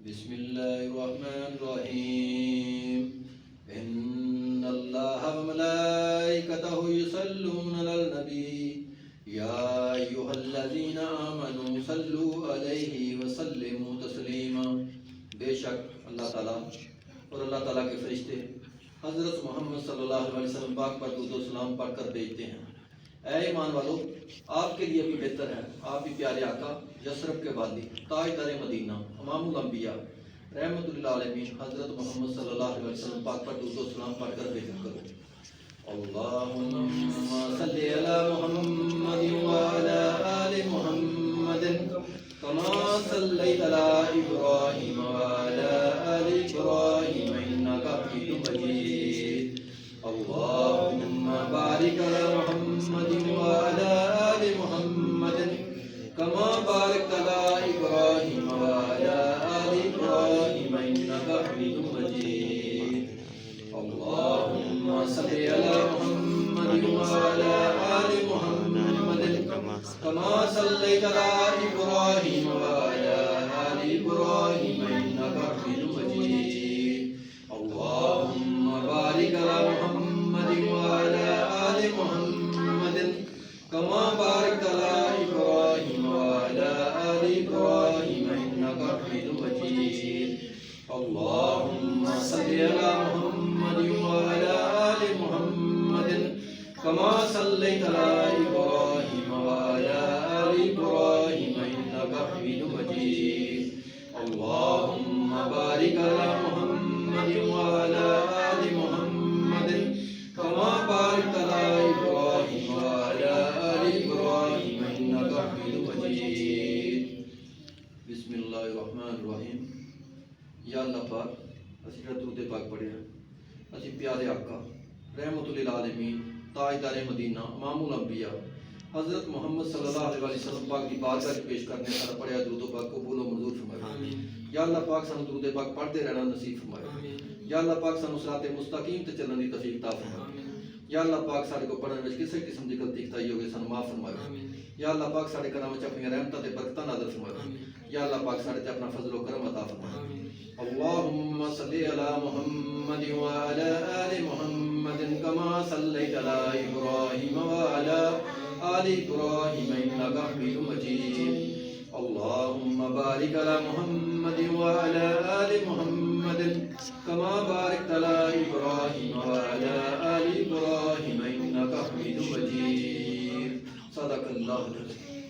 बिस्मिल्लाहिर्रहमानिर्रहीम। इन्नल्लाहा व मलाइकतहु युसल्लूना अलन नबी या अय्युहल्लज़ीना आमनू सल्लू अलैहि व सल्लिमू तस्लीमा। बेशक अल्लाह ताला और अल्लाह ताला के फरिश्ते हज़रत मोहम्मद सल्लल्लाहु अलैहि वसल्लम पाक पर दुरूद व सलाम पढ़कर भेजते हैं। ऐ ईमान वालों, आपके लिए भी बेहतर है आप भी प्यारे आका यसरब के वाली ताजदार मदीना इमामुल अंबिया रहमतुल्लिल आलमीन हज़रत मोहम्मद सल्लल्लाहु अलैहि वसल्लम पाक पर दुरूद व सलाम पढ़कर भेजा करो। अल्लाहुम्मा सल्लि अला मुहम्मद व अला आलि मुहम्मद कमा सल्लैता अला इब्राहीम व अला आलि इब्राहीम इन्नका हमीदुम मजीद। अल्लाहुम्मा बारिक अला मुहम्मद व अला आलि मुहम्मद कमा बारकता अला इब्राहीम व अला आलि इब्राहीम इन्नका हमीदुम मजीद। अल्लाहुम्मा सल्लि अला मुहम्मद व अला आलि मुहम्मद कमा सल्लैता अला इब्राहीम व अला आलि इब्राहीम इन्नका हमीदुम मजीद। अल्लाहुम्मा बारिक अला मुहम्मद व अला आलि मुहम्मद कमा बारकता अला इब्राहीम व अला आलि इब्राहीम इन्नका हमीदुम मजीद। अल्लाहुम्मा सल्लि अला मुहम्मद व अला आलि मुहम्मद कमा सल्लैता अला इब्राहीम व अला आलि इब्राहीम इन्नका हमीदुम मजीद। अल्लाहुम्मा बारिक अला मुहम्मद व अला आलि मुहम्मद कमा बारकता अला इब्राहीम व अला आलि इब्राहीम इन्नका हमीदुम मजीद। बिस्मिल्लाहिर्रहमानिर्रहीम। या अल्लाह पाक असीं दुरूद पाक पढ़िया असीं प्यारे आका रहमतुल्लिल आलमीन ताजदार मदीना इमामुल अंबिया हज़रत मोहम्मद सल्लल्लाहु अलैहि वसल्लम पाक की बारगाह में पेश करने सारा पढ़िया दुरूद पाक कबूल व मंजूर फरमाए। या अल्लाह पाक सानू दुरूद पाक पढ़ते रहना नसीब फरमाए। या अल्लाह पाक सानू सिराते मुस्तकीम ते चलने की तौफीक अता फरमाए। या अल्लाह पाक सारे को पढ़ने में किसी किस्म की गलती खताई होगी सानू माफ फरमाए। या अल्लाह पाक सारे कराम च अपनी रहमतां ते बरकतां नाज़िल फरमाए। या अल्लाह पाक सारे ते अपना फजल व करम अता फरमाए। अल्लाहुम्मा सल्लि अला मुहम्मद व अला आलि मुहम्मद कमा सल्लैता अला इब्राहीम व अला आलि इब्राहीम इन्नका हमीदुम मजीद। अल्लाहुम्मा बारिक अला मुहम्मद व अला आलि मुहम्मद कमा बारकता अला इब्राहीम व अला आलि इब्राहीम इन्नका हमीदुम मजीद। सदक़ल्लाहुल अज़ीम।